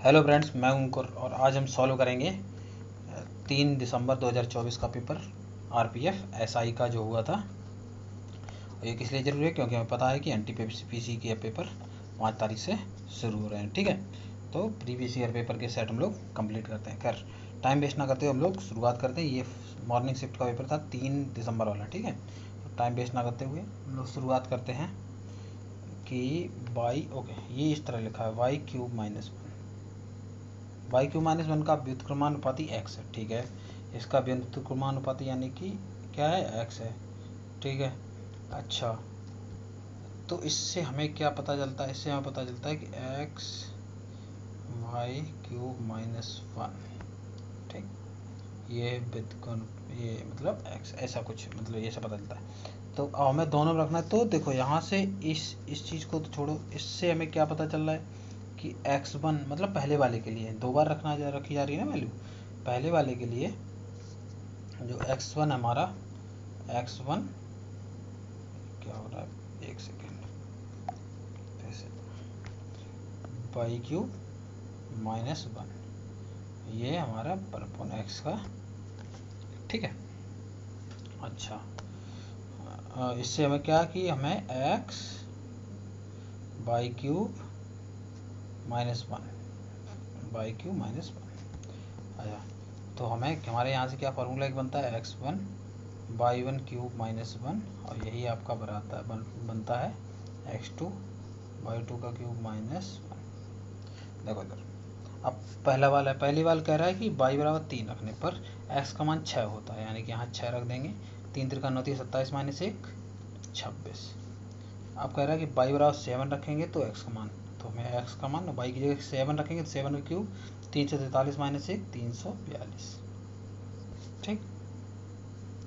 Hello friends, मैं अंकुर और आज हम सॉल्व करेंगे 3 दिसंबर 2024 का पेपर आरपीएफ एसआई का जो हुआ था। ये किस लिए ज़रूरी है? क्योंकि हमें पता है कि एनटीपीसी के पेपर 5 तारीख से शुरू हो रहे हैं। ठीक है, तो प्रीवियस ईयर पेपर के सेट हम लोग कंप्लीट करते हैं। खैर, टाइम वेस्ट ना करते हुए हम लोग शुरुआत करते हैं। ये मॉर्निंग शिफ्ट का पेपर था 3 दिसंबर वाला। ठीक है, तो टाइम वेस्ट ना करते हुए हम लोग शुरुआत करते हैं कि ये इस तरह लिखा है y क्यूब माइनस वन का व्युत्क्रमानुपाती x है। ठीक है, इसका व्युत्क्रमानुपाती यानी कि क्या है, x है। ठीक है, अच्छा, तो इससे हमें क्या पता चलता है? इससे हमें पता चलता है कि x y क्यूब माइनस 1। ठीक, ये मतलब x ऐसा कुछ, मतलब ये सब पता चलता है। तो अब हमें दोनों में रखना है। तो देखो यहाँ से इस चीज़ को तो छोड़ो, इससे हमें क्या पता चल रहा है कि x1 मतलब पहले वाले के लिए 2 बार रखी जा रही है ना वैल्यू। पहले वाले के लिए जो x1 हमारा x1 क्या हो रहा है, एक सेकेंड, ऐसे वाई क्यूब माइनस 1, ये हमारा परपोन x का। ठीक है, अच्छा, इससे हमें क्या कि हमें x वाई क्यूब माइनस 1 अच्छा, तो हमारे यहाँ से क्या फार्मूला एक बनता है x1 y1 क्यूब माइनस 1, और यही आपका बनता है x2 y2 का क्यूब माइनस 1। देखो इधर, अब पहली वाल कह रहा है कि y बराबर 3 रखने पर x का मान 6 होता है, यानी कि यहाँ 6 रख देंगे। 3 त्रिका 9 27 माइनस 1 26। अब कह रहा है कि y बराबर 7 रखेंगे तो x का मान, तो हमें x का मान y की जगह 7 रखेंगे तो 7 का क्यूब 343 माइनस 1 342। ठीक,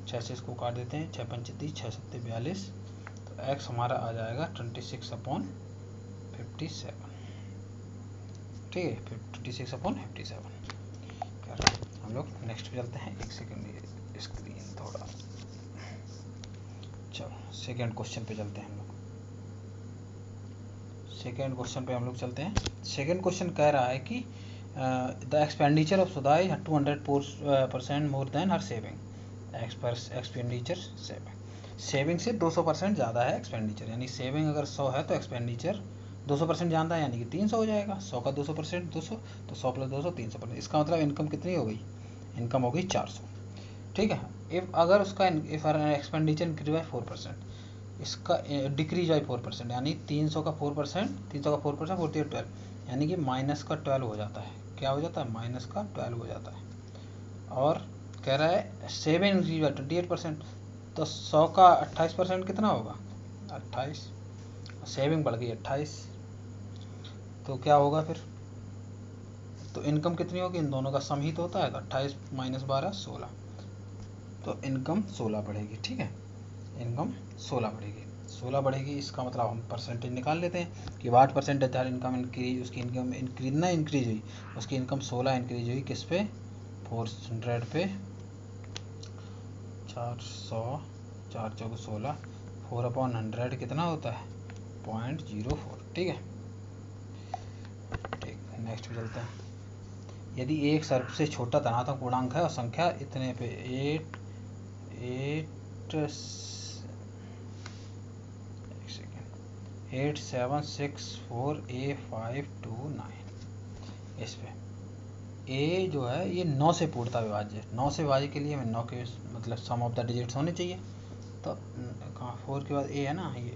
6 से इसको काट देते हैं, 6 पंच 30 6 सत्ते 42, तो x हमारा आ जाएगा 26/57। ठीक है, 26/57। हम लोग नेक्स्ट पे चलते हैं। एक सेकेंड, स्क्रीन थोड़ा, चलो सेकेंड क्वेश्चन पे चलते हैं हम लोग। सेकेंड क्वेश्चन सेकेंड क्वेश्चन कह रहा है कि the expenditure of Sudha is 200% more than her saving. Expenditure saving से 200% ज़्यादा है एक्सपेंडिचर, यानी सेविंग अगर 100 है तो एक्सपेंडिचर 200% ज़्यादा है, यानी कि 300 हो जाएगा। 100 का 200% 200, तो 100 + 200 300%। इसका मतलब इनकम कितनी हो गई? इनकम हो गई 400। ठीक है, अगर उसका एक्सपेंडिचर इंक्रीज बाय 4%, इसका डिक्रीज बाई 4%, यानी 300 का 4%, 4 12, यानी कि माइनस का 12 हो जाता है। क्या हो जाता है? माइनस का 12 हो जाता है। और कह रहा है 7 इंक्रीज बाई 28%, तो 100 का 28% कितना होगा? 28। सेविंग बढ़ गई 28, तो क्या होगा फिर? तो इनकम कितनी होगी? इन दोनों का सम ही तो होता है, तो 28 माइनस 12 16, तो इनकम 16 बढ़ेगी। ठीक है, इनकम 16 बढ़ेगी। इसका मतलब हम परसेंटेज निकाल लेते हैं कि 8% हर इनकम इंक्रीज, उसकी इनकम इंक्रीज हुई, उसकी इनकम 16 इंक्रीज हुई किस पे? 400 पे। 400 4 चौक 16, 4/100 कितना होता है? 0.04। ठीक है, ठीक, नेक्स्ट पे चलते हैं। यदि एक सर्प से छोटा धनात्मक पूर्णांक है और संख्या इतने पे 8764A529, इस पे ए जो है ये 9 से पूर्णतः विभाज्य है। 9 से विभाज्य के लिए हमें 9 के मतलब सम ऑफ द डिजिट्स होने चाहिए। तो कहाँ 4 के बाद ए है ना, ये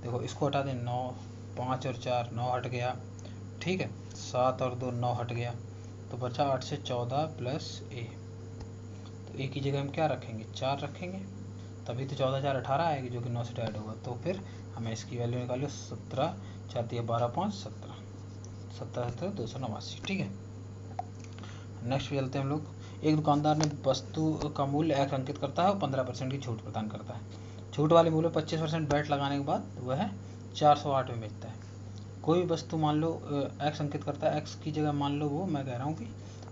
देखो, इसको हटा दें। 9 5 और 4 9 हट गया। ठीक है, 7 और 2 9 हट गया, तो बचा 8 से 14 प्लस ए। तो ए की जगह हम क्या रखेंगे? 4 रखेंगे, तभी तो 14 4 18 आएगी, जो कि 9 से ऐड होगा। तो फिर हमें इसकी वैल्यू निकालो, 17 4 दिया 12 5 17, 17 289। ठीक है, नेक्स्ट पे चलते हैं हम लोग। एक दुकानदार ने वस्तु का मूल्य x अंकित करता है और 15% की छूट प्रदान करता है। छूट वाले मूल्य 25% वैट लगाने के बाद वह 408 में बेचता है। कोई वस्तु मान लो x अंकित करता है, x की जगह मान लो वो, मैं कह रहा हूँ कि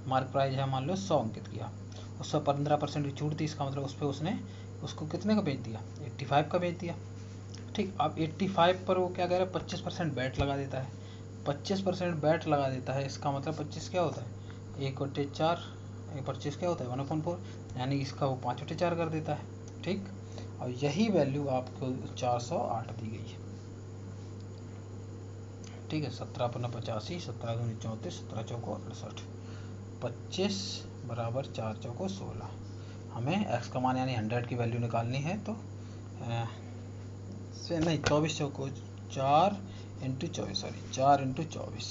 मार्क प्राइस है, मान लो 100 अंकित किया, उस पर 15% की छूट थी। इसका मतलब उस पर उसने उसको कितने का बेच दिया? 85 का बेच दिया। ठीक, अब 85 पर वो क्या कह रहा है? 25% वैट लगा देता है। 25% बैट लगा देता है, इसका मतलब 25 क्या होता है 1/4, 25 क्या होता है 1/4, यानी इसका वो 5/4 कर देता है। ठीक, और यही वैल्यू आपको 408 दी गई है। ठीक है, 17×85, 17×34, 17×4 25 बराबर 4×4 हमें x का मान यानी 100 की वैल्यू निकालनी है। तो से नहीं 24×4 4 × 24 सॉरी 4 × 24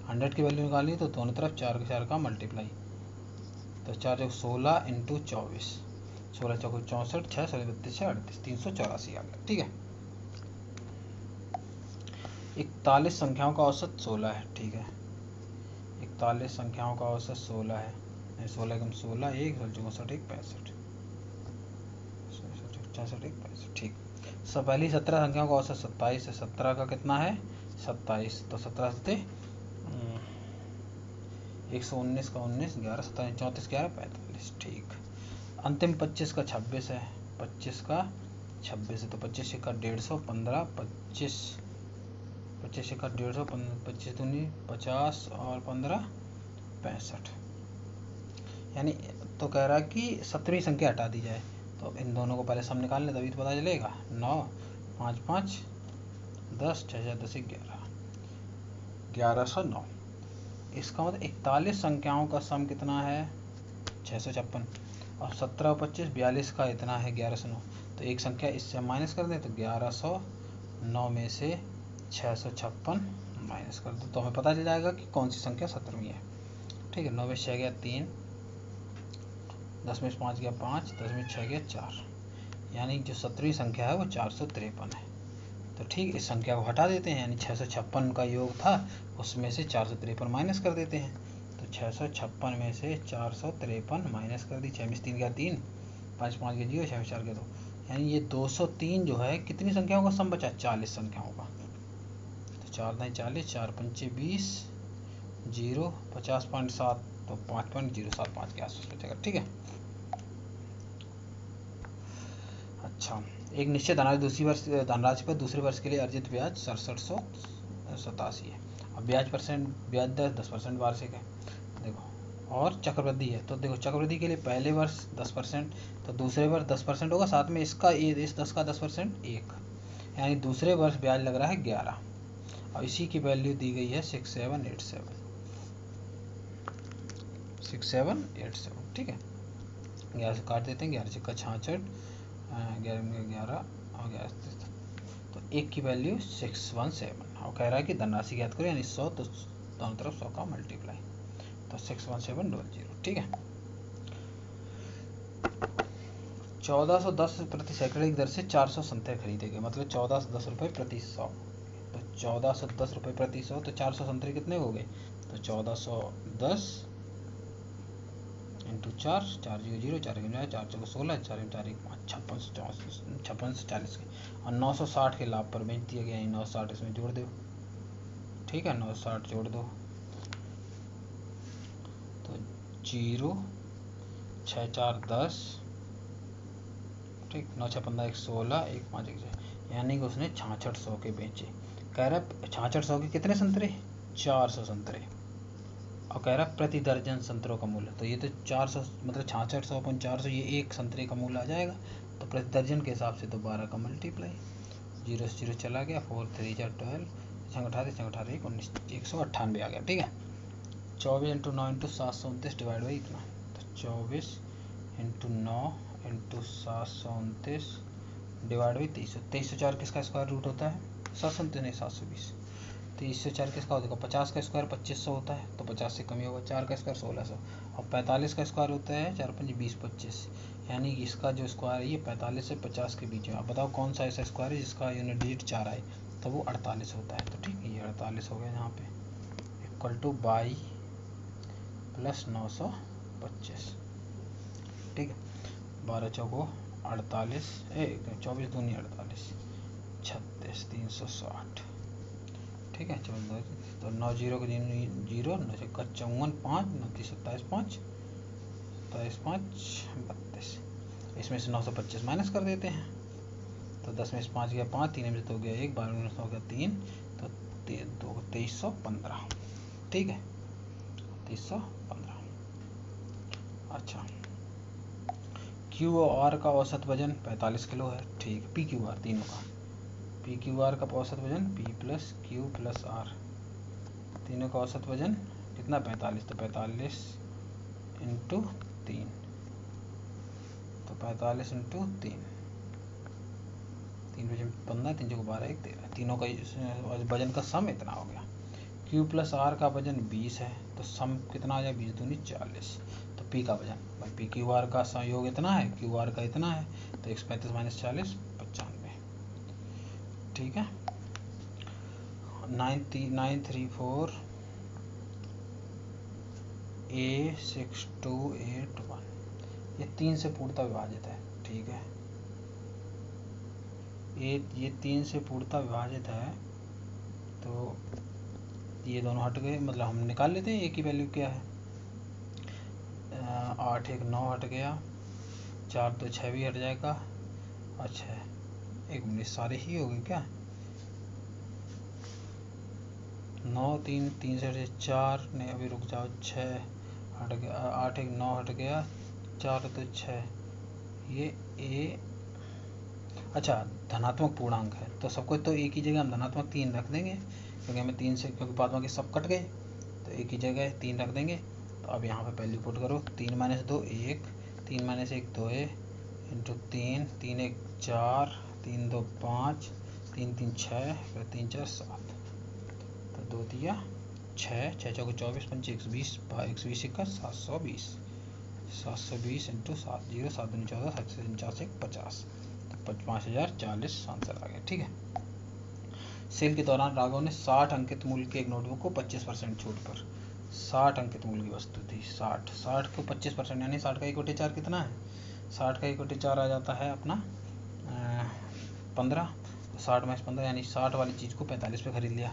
100 की वैल्यू निकालनी है, तो दोनों तरफ 4 के 4 का मल्टीप्लाई, तो 4×16 × 24, 16×4 64, 6 16 32 38 384 आ गया। ठीक है, 41 संख्याओं का औसत 16 है। ठीक है, 41 संख्याओं का औसत 16 है, 16×16 1 64 1 65 66 1 65। ठीक, सब पहली 17 संख्याओं का औसत 27 है, 17 का कितना है 27, तो 17 से 119 का 19 11 27 34 11 45। ठीक, अंतिम 25 का 26 है, 25 का 26 है, तो 25 का 150 15 25 का 150 25 दूनी 50 और 15 65, यानी तो कह रहा है कि 17वीं संख्या हटा दी जाए। तो इन दोनों को पहले सम निकाल लें तभी तो पता चलेगा। 9 5 5 10 6 6 10 11 1109। इसका मतलब 41 संख्याओं का सम कितना है 656, और 17 और 25 42 का इतना है 1109। तो एक संख्या इससे माइनस कर दें तो 1109 में से 656 माइनस कर दो, तो हमें पता चल जाएगा कि कौन सी संख्या 17वीं है। ठीक है, 9 में 6 गया 3, 10 में 5 गया 5, 10 में 6 गया 4, यानी जो 17वीं संख्या है वो 453 है। तो ठीक, इस संख्या को हटा देते हैं, यानी 656 का योग था उसमें से 453 माइनस कर देते हैं। तो 656 में से 453 माइनस कर दी, 6 में 3 गया 3, 5 5 गया 0, 6 में 4 गया 2, यानी ये 203 जो है कितनी संख्याओं का सम बचा 40 संख्याओं का। तो 4 9 40, 4 5 20 0 50.7, तो 5.075 के आसपास बचेगा। ठीक है, अच्छा, एक निश्चित धनराशि पर दूसरे वर्ष के लिए अर्जित ब्याज 6787 है। अब ब्याज दर 10% वार्षिक है। देखो, और चक्रवृद्धि है, तो देखो चक्रवृद्धि के लिए पहले वर्ष 10%, तो दूसरे वर्ष 10% होगा, साथ में इसका इस 10 का 10% 1, यानी दूसरे वर्ष ब्याज लग रहा है 11, और इसी की वैल्यू दी गई है 6787। ठीक है, 11 से काट देते हैं, 11 से 66, 11 में 11 और 11, तो 1 की वैल्यू 617, और कह रहा है कि धनराशि ज्ञात करो, यानी 100, तो दोनों तरफ 100 का मल्टीप्लाई, तो 61700। ठीक है, 1410 प्रति सैकड़े की दर से 400 संतरे खरीदे गए, मतलब 1410 रुपये प्रति 100, तो 1410 रुपये प्रति 100, तो 400 संतरे कितने हो गए, तो 1410 इंटू 4, 4 0 0, 4 4 16, 4 4 1 5, 5640 के, और 960 के लाभ पर बेच दिया गया, 960 इसमें जोड़ दो। ठीक है, 960 जोड़ दो, तो 0 6 4 10, ठीक, 9 6 15 1 16 1 5 1 6, यानी कि उसने 6600 के बेचे। कह रहा है 6600 के कितने संतरे 400 संतरे, और कह रहा प्रति दर्जन संतरों का मूल्य, तो ये तो 400 मतलब 6600 अपन 400, ये एक संतरे का मूल्य आ जाएगा, तो प्रति दर्जन के हिसाब से तो 12 का मल्टीप्लाई, 0 से 0 चला गया, 4 3 12, 18 18 1 19 198 आ गया। ठीक है, 24 × 9 × 729 डिवाइड बाई इतना, तो 24 × 9 × 729 डिवाइड बाई 2300, 2304 किसका स्क्वायर रूट होता है 729 नहीं 720, 2304 किसका होता है 50 का स्क्वायर 2500 होता है, तो 50 से कम ही होगा, 4 का स्क्वायर 1600, और 45 का स्क्वायर होता है 4 5 20 25, यानी इसका जो स्क्वायर है ये 45 से 50 के बीच में। आप बताओ कौन सा ऐसा स्क्वायर है जिसका यूनिट डिजिट 4 आए, तो वो 48 होता है। तो ठीक है, ये 48 हो गया यहाँ पे, इक्वल टू 22 प्लस 925। ठीक है, 12 चौको 48, 24 दूनी 48, 36 360। ठीक है, चलो तो 9 0 के 0, 9 6 54 5, 9 3 27 5, 27 5 32, इसमें से 925 माइनस कर देते हैं, तो 10 में से 5 गया 5, 3 में से 2 गया 1, 12 में से 9 गया 3, तो 2315। ठीक है, 2315। अच्छा, क्यू और आर का औसत वजन 45 किलो है। ठीक है, पी क्यू आर तीनों का, पी क्यू आर का औसत वजन P plus Q plus R, तीनों का औसत वजन कितना 45, तो 45 इंटू 3, तो 45 इंटू 3, 3 बजे 15, 3 जगह 12, 1 13, तीनों का वजन का सम इतना हो गया। क्यू प्लस आर का वजन 20 है, तो सम कितना हो जाएगा, 20 दूनी 40, तो पी का वजन भाई पी क्यू आर का संयोग इतना है, क्यू आर का इतना है, तो 135 माइनस 40 95। ठीक है, 9348 A6281, ये 3 से पूर्णतः विभाजित है। ठीक है, ये 3 से पूर्णतः विभाजित है, तो ये दोनों हट गए, मतलब हम निकाल लेते हैं ए की वैल्यू क्या है। 8 1 9 हट गया, 4 2 6 भी हट जाएगा, अच्छा 1 मिनट सारे ही हो गए क्या, 9 3 3 से 4 नहीं, अभी रुक जाओ, 6 हट गया, 8 1 9 हट गया, 4 2 6, ये ए, अच्छा धनात्मक पूर्णांक है, तो सबको तो एक ही जगह हम धनात्मक 3 रख देंगे, क्योंकि हमें 3 से, क्योंकि बाद में सब कट गए, तो एक ही जगह 3 रख देंगे। तो अब यहाँ पे वैल्यू पुट करो, 3 माइनस 2 1, 3 माइनस 1 2 इंटू 3, 3 1 4, 3 2 5, 3 3 6, फिर 3 4 7, तो 2 दिया 6, 6 चौके 24, 5 120, 120 का 720, 720 इंटू 7 0, 7 दूनी 14, 7 से 49 1 50, तो 5040 आंसर आ गया। ठीक है, सेल के दौरान राघव ने 60 अंकित मूल्य के एक नोटबुक को 25% छूट पर, 60 अंकित मूल्य की वस्तु थी, 60 को 25%, यानी 60 का 1/4 कितना है, 60 का 1/4 आ जाता है अपना 15, 60 में 15, यानी 60 वाली चीज़ को 45 पे खरीद लिया।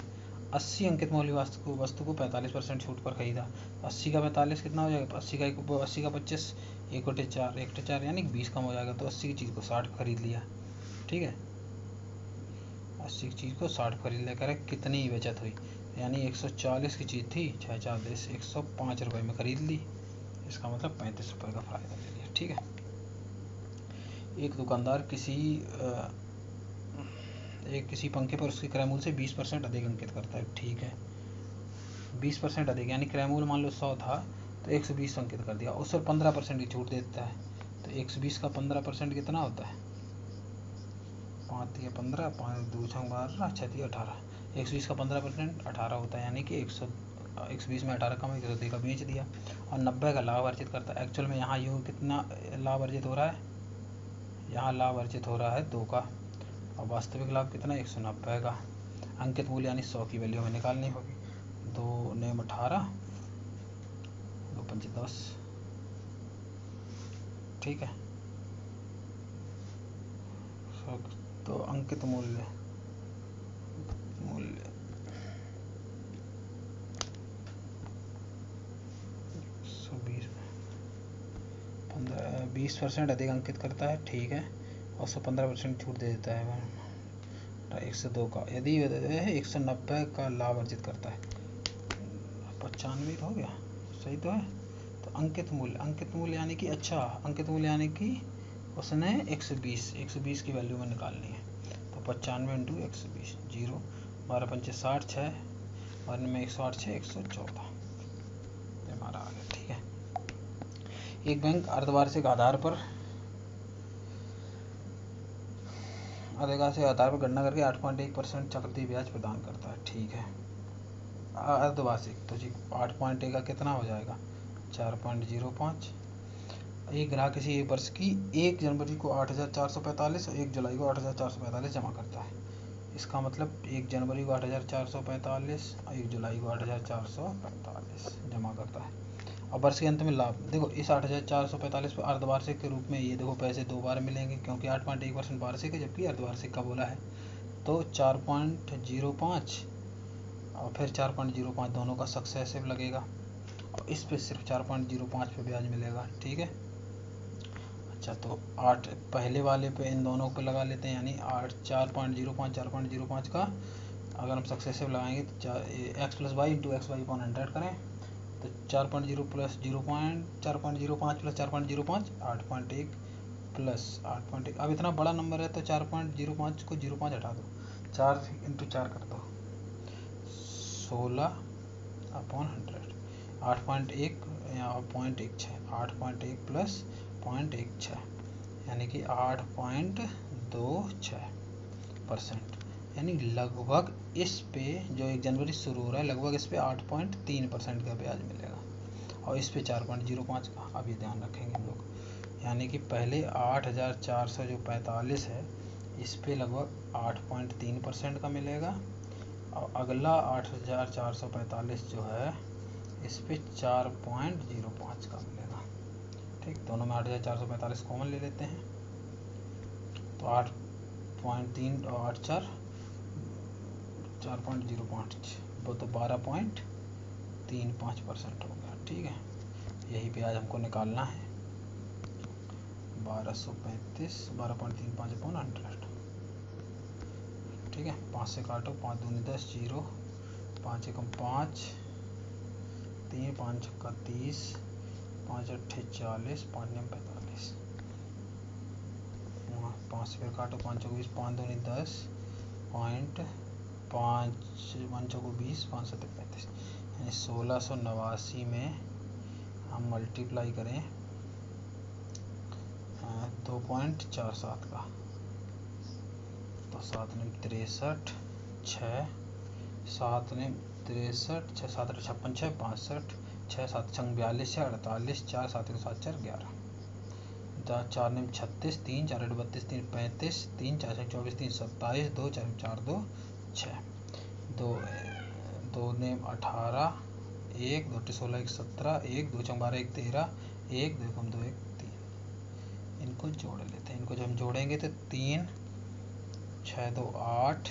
80 अंकित मूल्य वस्तु को 45% छूट पर खरीदा, 80 का 45 कितना हो जाएगा, 80 का 25, 1/4, 1/4 यानी 20 कम हो जाएगा, तो 80 की चीज़ को 60 पर खरीद लिया। ठीक है, 80 की चीज़ को 60 खरीद लिया, कह रहे कितनी ही बचत हुई, यानी 140 की चीज़ थी, 6 4 10, 105 रुपये में खरीद ली, इसका मतलब 35 रुपये का फ़ायदा ले लिया। ठीक है, एक दुकानदार किसी पंखे पर उसके क्रय मूल्य से 20% अधिक अंकित करता है। ठीक है, 20% अधिक, यानी क्रय मूल्य मान लो 100 था, तो 120 अंकित कर दिया, उस पर 15% की छूट देता है, तो 120 का 15% कितना होता है, 5 या 15, 5 2 6 12, 6 3 18, 120 का 15% 18 होता है, यानी कि 120 में 18 कम, 110 का बेच दिया, और 90 का लाभ अर्जित करता है। एक्चुअल में यहाँ यूँ कितना लाभ अर्जित हो रहा है, यहाँ लाभ अर्जित हो रहा है 2 का, और वास्तविक लाभ कितना 190 का। अंकित मूल्य यानी 100 की वैल्यू हमें निकालनी होगी, 2 नेम 18, 2 पंच 10। ठीक है, तो अंकित मूल्य 20% अधिक अंकित करता है। ठीक है, और 15% छूट दे देता है 102 का, यदि 190 का लाभ अर्जित करता है, 95 हो गया, सही तो है। तो अंकित मूल्य यानी कि, अच्छा अंकित मूल्य यानी कि उसने 120 की वैल्यू में निकालनी है, तो 95 इंटू 120, 0 12 पंचे 60, 6 और में 108 6 114 हमारा आ गया। ठीक है, एक बैंक अर्धवार्षिक आधार पर गणना करके 8.1% चक्रवृद्धि ब्याज प्रदान करता है। ठीक है, अर्धवार्षिक, तो जी 8.1 का कितना हो जाएगा, 4.05। एक ग्राहक किसी एक वर्ष की 1 जनवरी को 8,445 और 1 जुलाई को 8,445 जमा करता है। इसका मतलब 1 जनवरी को 8,445 और 1 जुलाई को 8,445 जमा करता है। और वर्ष के अंत में लाभ, देखो इस 8,445 पर अर्धवार्षिक के रूप में ये देखो पैसे 2 बार मिलेंगे, क्योंकि 8.1% वार्षिक है, जबकि अर्धवार्षिक का बोला है, तो 4.05 और फिर 4.05 दोनों का सक्सेसिव लगेगा, और इस पे सिर्फ 4.05 पे ब्याज मिलेगा। ठीक है, अच्छा तो 8 पहले वाले पे इन दोनों पे लगा लेते हैं, यानी 4.05 का अगर हम सक्सेसिव लगाएंगे तो X plus Y into X Y upon 100 करें तो 4.0 प्लस 4.05 प्लस 4.05 8.1 प्लस 8.1। अब इतना बड़ा नंबर है तो 4.05 को 0.5 हटा दो, 4 इंटू 4 कर दो 16 अपॉन 100। 8.1 या 0.16 8.1 प्लस 0.16 यानी कि 8.26%। यानी लगभग इस पे जो 1 जनवरी शुरू हो रहा है लगभग इस पे 8.3% का ब्याज मिलेगा और इस पे 4.05 का। अब ये ध्यान रखेंगे हम लोग, यानी कि पहले 8,445 है इस पे लगभग 8.3% का मिलेगा और अगला 8,445 जो है इस पे 4.05 का मिलेगा। ठीक, दोनों में 8,445 कॉमन ले लेते हैं तो 8.3 और 8 4.05 वो तो 12.35% हो गया। ठीक है, यही ब्याज हमको निकालना है 1235 अपॉन 100। ठीक है, 5 से काटो, 5 दूनी 10 0 5 एकम 5 3 5 छक्का 30 5 अट्ठे 40 5 9 45। 5 से फिर काटो, 5 चौको 20 5 दूनी 10 पॉइंट 5 1 चौको 20 5 7 35। यानी 1689 में हम मल्टीप्लाई करें 2.47 का तो 7 ने 63 6 7 ने 63 6 7 56 6 65 6 7 6 42 6 48 4 7 7 4 11 4 ने 36 3 4 32 3 35 3 4 24 3 27 2 4 4 2 6 2 ने 18 1 2 16 1 17 1 2 12 1 13 1 2 कम 2 1 3। इनको जोड़ लेते हैं, इनको जब हम जोड़ेंगे तो 3 6 2 8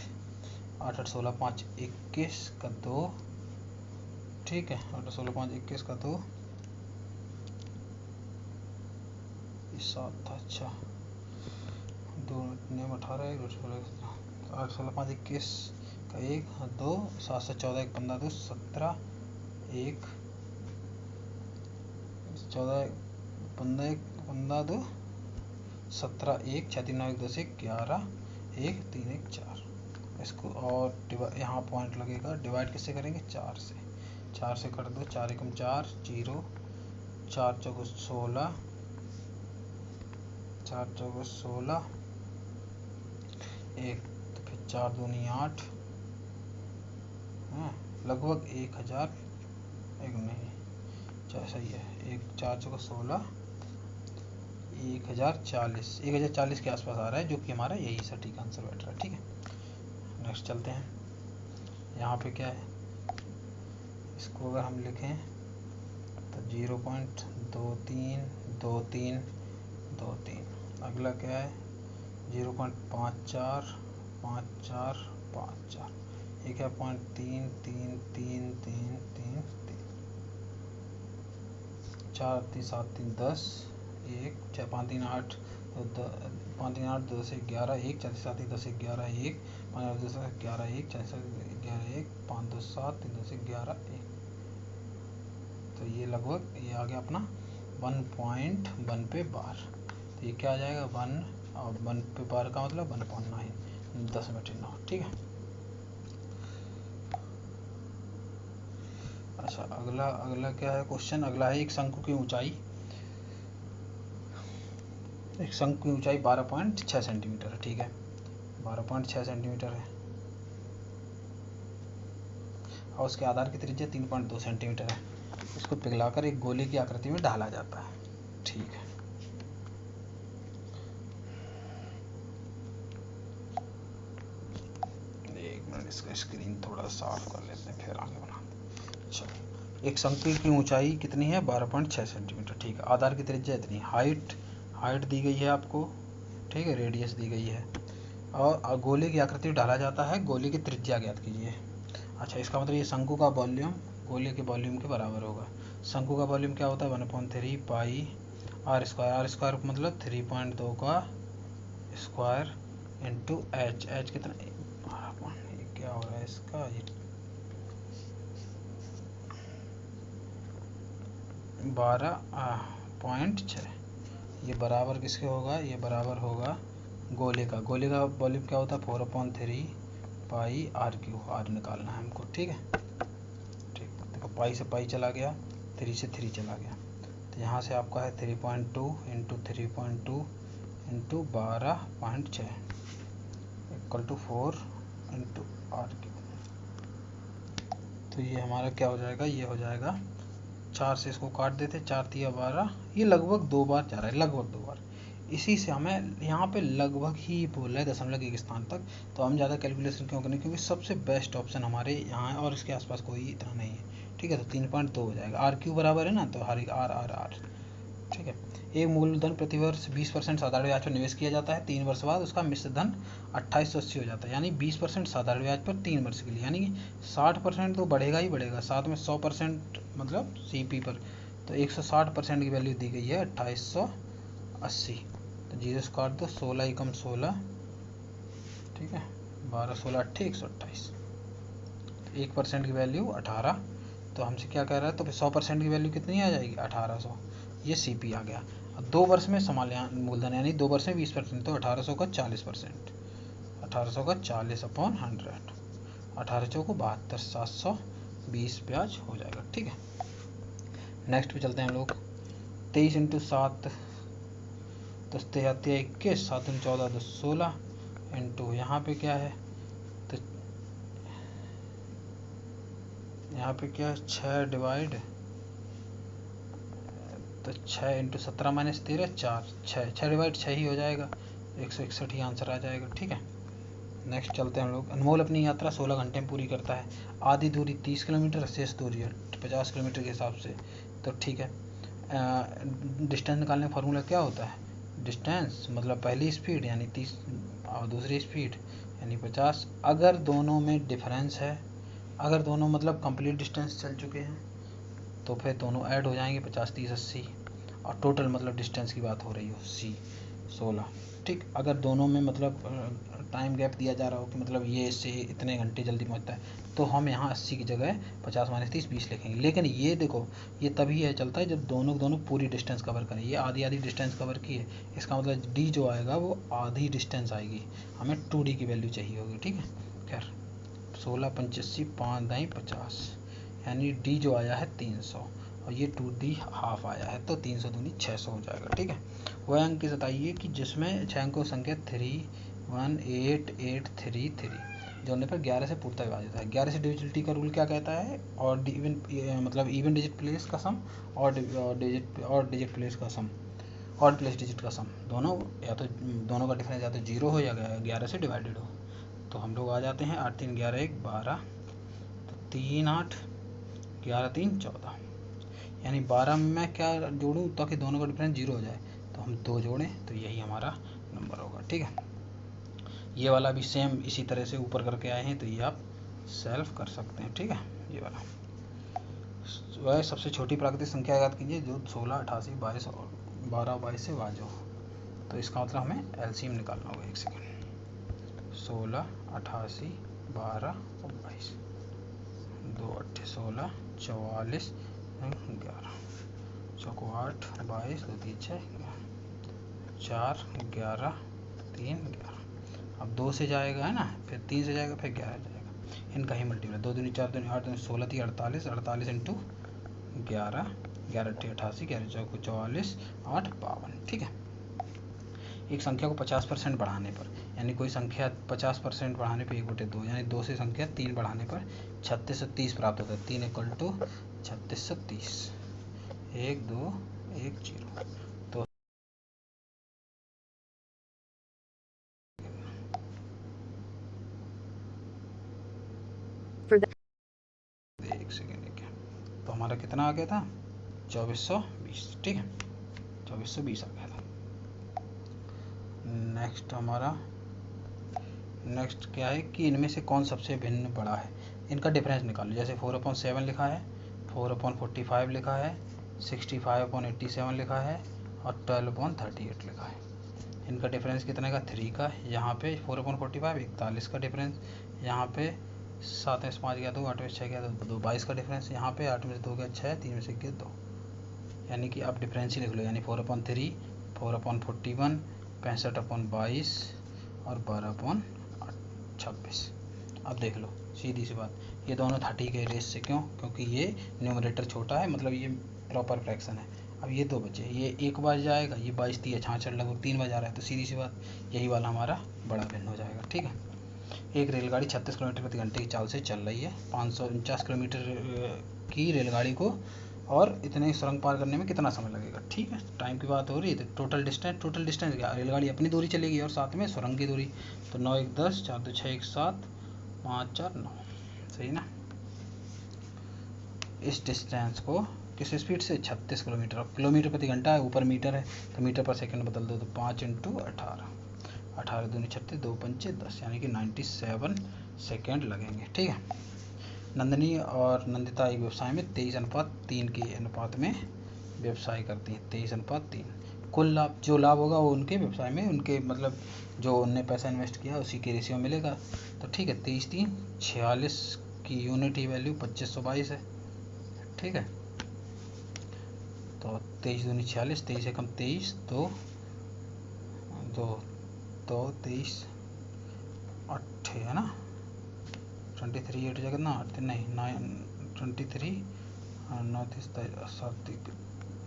8 8 16 5 21 का 2। ठीक है, 8 16 5 21 का 2 7 था। अच्छा 2 ने 18 1 2 16 8 16 5 21 का 1 2 7 से 14 1 15 2 17 1 14 15 1 15 2 17 1 6 3 9 1 2 से 11 1 3 1 4। इसको और यहाँ पॉइंट लगेगा, डिवाइड किससे करेंगे 4 से। 4 से कर दो, 4 एकम 4 0 4 चौको 16 4 चौको 16 1 तो फिर 4 दूनी 8 लगभग 1000 एक नहीं सही है 1 4 चौको 16 1040 के आसपास आ रहा है जो कि हमारा यही सटीक आंसर बैठ रहा है। ठीक है, नेक्स्ट चलते हैं। यहाँ पे क्या है, इसको अगर हम लिखें तो 0.232323। अगला क्या है 0.545454। एक है 0.333333। 4 3 7 3 10 1 6 5 3 8 5 3 8 2 से 11 1 4 7 3 10 11 1 5 8 2 से 11 1 4 7 11 1 5 2 7 3 2 से 11 1। तो ये लगभग ये आ गया अपना 1.1 पे बार। तो ये क्या आ जाएगा 1 और 1 पे बार का मतलब 1.9 10/9। ठीक है, अच्छा अगला क्या है क्वेश्चन। अगला है एक शंकु की ऊंचाई 12.6 सेंटीमीटर है। ठीक है, 12.6 सेंटीमीटर है और उसके आधार की त्रिज्या 3.2 सेंटीमीटर है। इसको पिघलाकर एक गोले की आकृति में ढाला जाता है। ठीक है, एक मिनट इसका स्क्रीन थोड़ा साफ कर लेते हैं फिर आगे बढ़ाते हैं। चलो, एक शंकु की ऊंचाई कितनी है 12.6 सेंटीमीटर। ठीक है, आधार की त्रिज्या इतनी, हाइट दी गई है आपको। ठीक है, रेडियस दी गई है और गोले की आकृति में ढाला जाता है। गोले की त्रिज्या ज्ञात कीजिए। अच्छा, इसका मतलब ये शंकु का वॉल्यूम गोले के वॉल्यूम के बराबर होगा। शंकु का वॉल्यूम क्या होता है 1/3 पाई आर स्क्वायर मतलब 3.2 का स्क्वायर इंटू एच। एच कितना 12.11 हो रहा है इसका, ये 12.6, ये बराबर किसके होगा, ये बराबर होगा गोले का। गोले का वॉल्यूम क्या होता है 4/3 पाई आर क्यू, आर निकालना है हमको। ठीक है, ठीक, देखो पाई से पाई चला गया, 3 से 3 चला गया, तो यहाँ से आपका है 3.2 into 3.2 into 12.6 equal to 4 into R Q. तो ये हमारा क्या हो जाएगा, ये हो जाएगा 4 से इसको काट देते, 4 तिया 12, ये लगभग 2 बार जा रहा है, लगभग 2 बार। इसी से हमें यहाँ पे लगभग ही बोल रहा है दशमलव के स्थान तक, तो हम ज़्यादा कैलकुलेशन क्यों करें, क्योंकि सबसे बेस्ट ऑप्शन हमारे यहाँ है और इसके आसपास कोई इतना नहीं है। ठीक है, तो 3.2 हो जाएगा, आर क्यू बराबर है ना, तो हर आर आर आर। ठीक है, एक मूलधन प्रतिवर्ष 20% साधारण ब्याज पर निवेश किया जाता है, 3 वर्ष बाद उसका मिश्र धन 2880 हो जाता है, यानी 20% साधारण ब्याज पर 3 वर्ष के लिए, यानी कि 60% तो बढ़ेगा ही बढ़ेगा, साथ में 100% मतलब सीपी पर, तो 160% की वैल्यू दी गई है 2880। तो 0 से काट दो, 16 एकम 16, ठीक है, 12 16 8 128, 1% की वैल्यू 18। तो हमसे क्या कह रहा है, तो फिर 100% की वैल्यू कितनी आ जाएगी 1800, ये सीपी आ गया। अब 2 वर्ष में मूलधन, यानी 2 वर्ष में 20%, तो 1800 का 40%, 1800 का 40/100, 18 चौको 72, 720 ब्याज हो जाएगा। ठीक है, नेक्स्ट पे चलते हैं हम लोग। 23 इंटू 7 10 तिया 21, 7 दूनी 14 10 16 इंटू यहाँ पे क्या है, तो यहाँ पे क्या है 6 डिवाइड, तो 6 इंटू 17 माइनस 13 4, 6 डिवाइड 6 ही हो जाएगा, 161 ही आंसर आ जाएगा। ठीक है, नेक्स्ट चलते हैं हम लोग। अनमोल अपनी यात्रा 16 घंटे में पूरी करता है, आधी दूरी 30 किलोमीटर, शेष दूरी है 50 किलोमीटर के हिसाब से। तो ठीक है, डिस्टेंस निकालने का फार्मूला क्या होता है, डिस्टेंस मतलब पहली स्पीड यानी 30 और दूसरी स्पीड यानी 50। अगर दोनों में डिफरेंस है, अगर दोनों मतलब कंप्लीट डिस्टेंस चल चुके हैं, तो फिर दोनों ऐड हो जाएंगे 50 30 80, और टोटल मतलब डिस्टेंस की बात हो रही हो सी 16। ठीक, अगर दोनों में मतलब टाइम गैप दिया जा रहा हो कि मतलब ये इससे इतने घंटे जल्दी पहुंचता है, तो हम यहाँ 80 की जगह 50 माइनस 30 20 लिखेंगे। लेकिन ये देखो, ये तभी है चलता है जब दोनों पूरी डिस्टेंस कवर करें, ये आधी आधी डिस्टेंस कवर की है, इसका मतलब डी जो आएगा वो आधी डिस्टेंस आएगी, हमें 2D की वैल्यू चाहिए होगी। ठीक है, खैर 16 85 5 दाई 50, यानी डी जो आया है 300 और ये 2D हाफ आया है, तो 300 दूनी 600 हो जाएगा। ठीक है, वह अंक बताइए कि जिसमें 6 अंकों संख्या 31883 जोड़ने पर 11 से पूर्णतः विभाजित है। 11 से डिविजिबिलिटी का रूल क्या कहता है, और इवन मतलब इवन डिजिट प्लेस का सम और डिजिट प्लेस का सम, और प्लेस डिजिट का सम, दोनों या तो दोनों का डिफरेंस या तो 0 हो या 11 से डिवाइडेड हो। तो हम लोग आ जाते हैं 8 3 11 1 12, तो 3 8 11 3 14, यानी 12 में मैं क्या जोड़ूँ ताकि दोनों का डिफरेंस 0 हो जाए, तो हम 2 जोड़ें, तो यही हमारा नंबर होगा। ठीक है, ये वाला भी सेम इसी तरह से ऊपर करके आए हैं, तो ये आप सेल्फ कर सकते हैं। ठीक है, ये वाला वह सबसे छोटी प्राकृतिक संख्या याद कीजिए जो 16 88 22 और 12 22 से वाज हो। तो इसका मतलब हमें एलसीएम निकालना होगा। एक सेकेंड, 16 88 12 और 22, 2 8 16 44 11, चौको 8 22 2 3 6 4 11 3 11। अब 2 से जाएगा है ना, फिर 3 से जाएगा, फिर 11 जाएगा, इनका ही मल्टीपल, 2 दूनी 4 दूनी 8 दूनी 16 थी 48, 48 इंटू 11, 11 88, 11 चौको 44, 8 52। ठीक है, एक संख्या को 50% बढ़ाने पर, यानी कोई संख्या 50% बढ़ाने पर 1/2, यानी 2 से संख्या 3 बढ़ाने पर 3630 प्राप्त होता है। 3 इक्वल टू 3630, 1 2 1 0। तो एक सेकेंड, तो हमारा कितना आ गया था 2420। ठीक है, 2420 आ गया था। नेक्स्ट क्या है कि इनमें से कौन सबसे भिन्न बड़ा है, इनका डिफरेंस निकालो। जैसे 4/7 लिखा है, 4/45 लिखा है, 65/87 लिखा है और 12/38 लिखा है। इनका डिफरेंस कितने का 3 का, यहाँ पे 4/45 41 का डिफरेंस, यहाँ पे 7 में से 5 गया 2, 8 में से 6 गया 2, 22 का डिफरेंस। यहाँ पे 8 में से 2 गया 6, 3 में से गया 2, यानी कि आप डिफरेंस ही लिख लो, यानी 4/3, 4/41, 65/22 और 12/26। अब देख लो सीधी सी बात, ये दोनों 30 के रेस से, क्यों? क्योंकि ये न्यूमरेटर छोटा है, मतलब ये प्रॉपर फ्रैक्शन है। अब ये दो बचे, ये 1 बार जाएगा, ये 22 3 66 लगभग 3 बार जा रहा है, तो सीधी सी बात यही वाला हमारा बड़ा भिन्न हो जाएगा। ठीक है, एक रेलगाड़ी 36 किलोमीटर प्रति घंटे की चाल से चल रही है। 549 किलोमीटर की रेलगाड़ी को और इतने सुरंग पार करने में कितना समय लगेगा? ठीक है, टाइम की बात हो रही है तो टोटल डिस्टेंस क्या? रेलगाड़ी अपनी दूरी चलेगी और साथ में सुरंग की दूरी, तो 9 1 10, 4 2 6 1 7, 5 4 9, सही ना। इस डिस्टेंस को किस स्पीड से? 36 किलोमीटर। अब किलोमीटर प्रति घंटा है, ऊपर मीटर है तो मीटर पर सेकंड बदल दो, तो 5 × 18, 18 दूनी 36, 2 पंचे 10, यानी कि 97 सेकेंड लगेंगे। ठीक है, नंदिनी और नंदिता एक व्यवसाय में 23:3 के अनुपात में व्यवसाय करती हैं। 23:3 कुल लाभ, जो लाभ होगा वो उनके व्यवसाय में, उनके मतलब जो उनने पैसा इन्वेस्ट किया उसी के रेशियो मिलेगा। तो ठीक है, 23 3 46 की यूनिट ही वैल्यू 2522 है। ठीक है, तो 23 दूनी 46, 23 एकम 23, 2 23 8 है ना, 23 8 जगह ना 8 नहीं 9 23 9 7,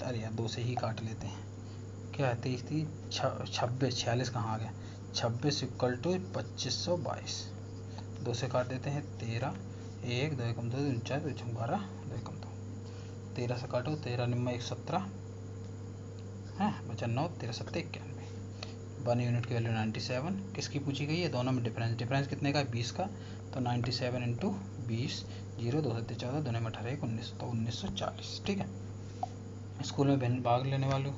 अरे यार 2 से ही काट लेते हैं, क्या है 23 3 26, 46 कहाँ आ गया, 26 = 2522, 2 से काट देते हैं 13, 1 2 एकम 2 2 4 2 6 12 2 एकम 2, 13 से काटो 13 निम्मा 1 17 है, बचा 9, 13 7 91। 1 यूनिट की वैल्यू 97, किसकी पूछी गई है? दोनों में डिफरेंस कितने का है? 20 का, तो 97 × 20, 0 2 7 14, 2 में 18 19, तो 1940। ठीक है, स्कूल में भिन्न भाग लेने वालों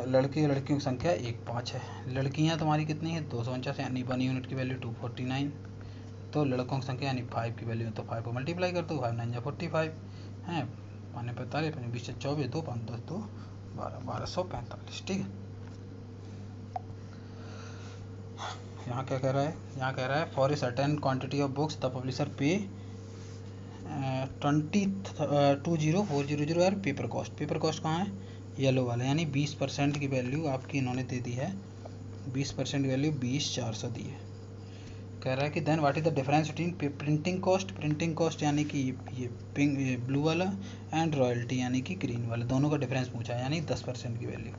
लड़के और लड़कियों की संख्या 1 5 है। लड़कियां तुम्हारी कितनी है? 249, यानी 1 यूनिट की वैल्यू 249। तो लड़कों की संख्या यानी 5 की वैल्यू, तो 5 को मल्टीप्लाई कर दो, 5 9 45 है, 5 45, 5 20 24, 2 5 10 2 12, 1245। ठीक है, यहाँ क्या कह रहा है? यहाँ कह रहा है for a certain quantity of books the publisher पे 220400 पेपर कॉस्ट। पेपर कॉस्ट कहाँ है? येलो वाला, यानी 20% की वैल्यू आपकी इन्होंने दे दी है, 20% की वैल्यू 20,400 दी है। कह रहा है कि then what is the difference between printing cost यानी कि ये पिंक ब्लू वाला एंड रॉयल्टी यानी कि ग्रीन वाला, दोनों का डिफरेंस पूछा है, यानी 10% की वैल्यू।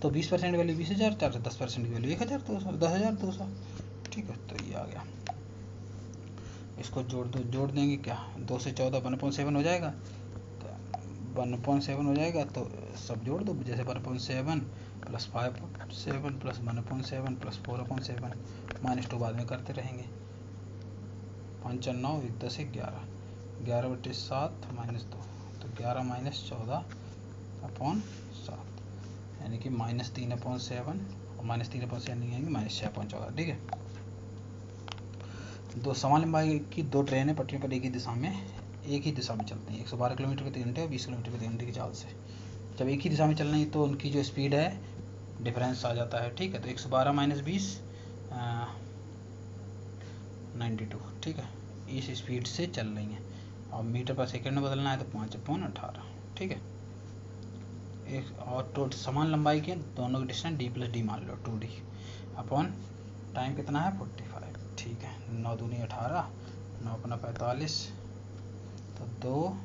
तो 20% की वैल्यू 20,400, 10% की वैल्यू 1,200, 10,200। ठीक है, तो ये आ गया, इसको जोड़ दो, जोड़ देंगे क्या? 2 से 14 1/7 हो जाएगा, तो 1/7 हो जाएगा, तो सब जोड़ दो, जैसे 1/7 + 5/7 + 1/7 + 4/7 -2 बाद में करते रहेंगे। 5 9 1 10 11, 11/7 -2, तो 11 - 14/7, यानी कि -3/7 और -3/7 नहीं आएंगे, -6/14। ठीक है, दो समान लंबाई की 2 ट्रेनें पटरियों पर एक ही दिशा में चलती हैं, 112 किलोमीटर प्रति घंटे और 20 किलोमीटर प्रति घंटे की चाल से। जब एक ही दिशा में चल रही है तो उनकी जो स्पीड है डिफरेंस आ जाता है। ठीक है, तो 112 - 20 92। ठीक है, इस स्पीड से चल रही हैं, और मीटर पर सेकंड में बदलना है तो 5/18। ठीक है, एक और तो समान लंबाई के दोनों की डिस्टेंस d + d मान लो 2d अपॉन टाइम कितना है 45। ठीक है, 9 दूनी 18, 9 × 45, तो 2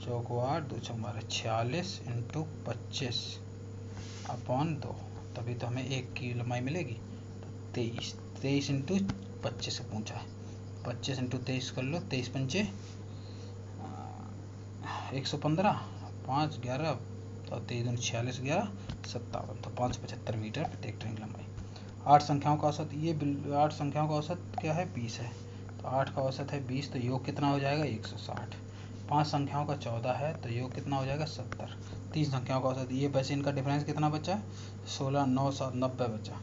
चौको 8, 2 चौको 12, 46 × 25 अपॉन 2, तभी तो हमें 1 की लंबाई मिलेगी। तो 23 × 25 से पूछा है, 25 × 23 कर लो, 23 पंचे 115, 5 11, तो 23 दूनी 46, 11 57, तो 575 मीटर प्रत्येक ट्रेन की लंबाई। 8 संख्याओं का औसत, ये 8 संख्याओं का औसत क्या है? 20 है, तो 8 का औसत है 20, तो योग कितना हो जाएगा? 160। 5 संख्याओं का 14 है, तो योग कितना हो जाएगा? 70। 3 संख्याओं का औसत, ये वैसे इनका डिफरेंस कितना बचा? 16 9 7 90 बचा।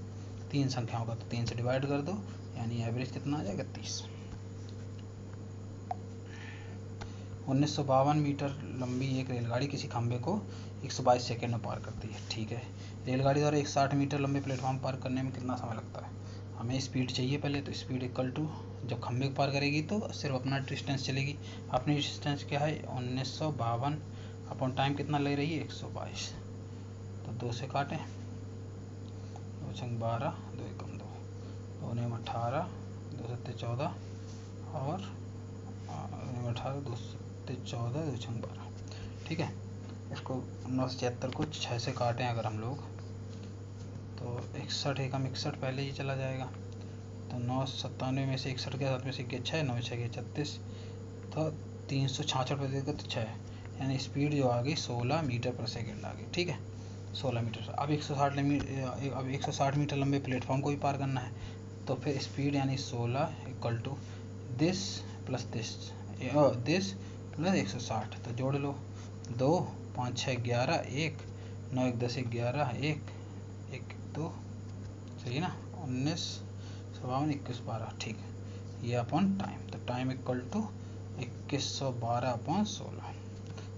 3 संख्याओं का, तो 3 से डिवाइड कर दो, यानी एवरेज कितना आ जाएगा? 30। 1952 मीटर लंबी एक रेलगाड़ी किसी खंभे को 122 सेकंड में पार करती है। ठीक है, रेलगाड़ी द्वारा 160 मीटर लंबे प्लेटफॉर्म पार करने में कितना समय लगता है? हमें स्पीड चाहिए पहले, तो स्पीड = जब खंबे को पार करेगी तो सिर्फ अपना डिस्टेंस चलेगी। अपनी डिस्टेंस क्या है 1952 अपॉन टाइम कितना ले रही है 122। तो 2 से काटें, 2 छंग 12, 2 एकम 2, 2 नेम 18, 2 सत्ते 14 और 18, 2 सत्ते 14, 2 छंग 12। ठीक है, इसको 976 को 6 से काटें अगर हम लोग तो 61 एकम 61 पहले ही चला जाएगा। तो 997 में से 61 के साथ में से 6, 9 6 के 36, तो 366 पर देगा तो 6, यानी स्पीड जो आ गई 16 मीटर पर सेकेंड आ गई। ठीक है, 16 मीटर। अब 160 मीटर लंबे प्लेटफॉर्म को भी पार करना है, तो फिर स्पीड यानी 16 equal to this plus this plus 160। तो जोड़ लो, 2 5 6 11 1 9 1 10 11 1 1 2, सही ना, 19 57 21 12। ठीक है, ये अपन टाइम, तो टाइम इक्वल टू 2112 अपॉन 16।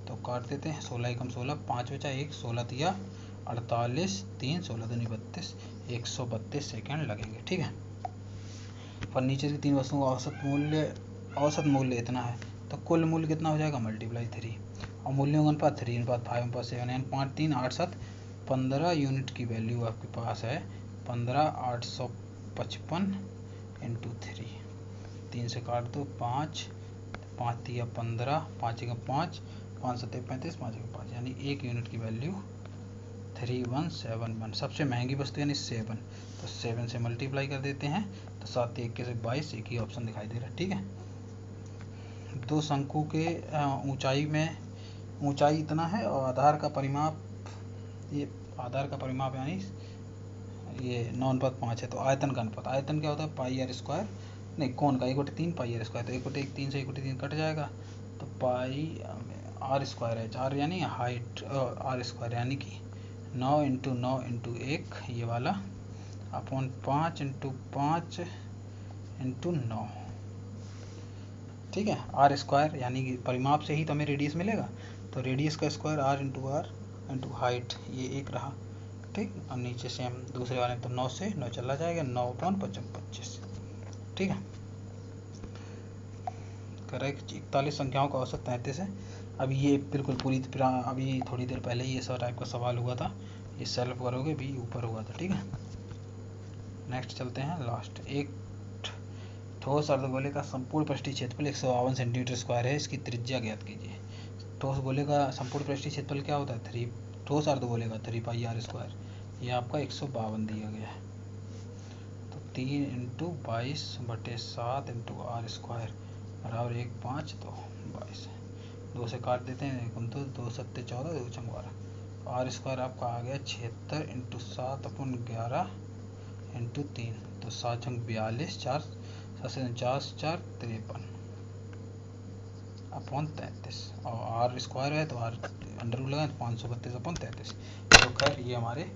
तो काट देते हैं, 16 एकम 16, 5 बचा 1, 16 तिया 48, 3 16 दूनी 32, 132 सेकेंड लगेंगे। ठीक है, फर्नीचर की 3 वस्तुओं का औसत मूल्य इतना है, तो कुल मूल्य कितना हो जाएगा मल्टीप्लाई 3, और मूल्यों का अनुपात 3:5:7 यानी 5 3 8 7 15 यूनिट की वैल्यू आपके पास है 15,855 इंटू 3। 3 से काट दो, 5 5 तिया 15, 5 एकम 5, 5 सत्ते 35, 5 एकम 5, यानी 1 यूनिट की वैल्यू 3171। सबसे महंगी वस्तु यानी 7, तो 7 से मल्टीप्लाई कर देते हैं, तो 7 1 से 22, एक ही ऑप्शन दिखाई दे रहा है। ठीक है, दो शंकु के ऊंचाई इतना है और आधार का परिमाप यानी ये 9:5 है। तो आयतन का अनुपात, आयतन क्या होता है पाई आर स्क्वायर, नहीं कोण का 1/3 पाई आर स्क्वायर, तो 1/1 3 से 1/3 कट जाएगा, तो पाई आर स्क्वायर है 4, यानी हाइट आर स्क्वायर यानी कि 9 इंटू 9 इंटू 1 ये वाला अपॉन 5 इंटू 5 इंटू 9। ठीक है, आर स्क्वायर यानी कि परिमाप से ही तो हमें रेडियस मिलेगा, तो रेडियस का स्क्वायर आर इंटू हाइट, ये एक रहा। ठीक, और नीचे से हम दूसरे वाले में तो 9 से 9 चला जाएगा, 9/25। ठीक है, करेक्ट। 41 संख्याओं का औसत 33 है। अब ये बिल्कुल अभी थोड़ी देर पहले ये सब टाइप का सवाल हुआ था, ये सॉल्व करोगे भी ऊपर हुआ था। ठीक है, नेक्स्ट चलते हैं लास्ट। एक ठोस अर्धगोले का संपूर्ण पृष्ठीय क्षेत्रफल 152 सेंटीमीटर स्क्वायर है, इसकी त्रिज्या ज्ञात कीजिए। ठोस गोले का संपूर्ण पृष्ठीय क्षेत्रफल क्या होता है 3, ठोस अर्धगोले का 3 पाई आर स्क्वायर, ये आपका 152 दिया गया है। तो 3 इंटू 22/7 इंटू आर स्क्वायर बराबर 1 5 2 22। 2 से काट देते हैं, 2 सत्ते 14, 2 छंग 12। आर स्क्वायर आपका आ गया 76 इंटू 7/11 इंटू 3, तो 7 छंग 42, 4 7 से 49, 4 53 अपॉन 33, और आर स्क्वायर है तो आर अंडर रूट लगा 532/33। तो खैर ये हमारे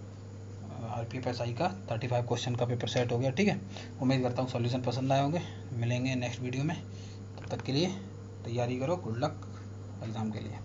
RPFSI का 35 क्वेश्चन का पेपर सेट हो गया। ठीक है, उम्मीद करता हूँ सॉल्यूशन पसंद आए होंगे। मिलेंगे नेक्स्ट वीडियो में, तब तक के लिए तैयारी करो। गुड लक एग्ज़ाम के लिए।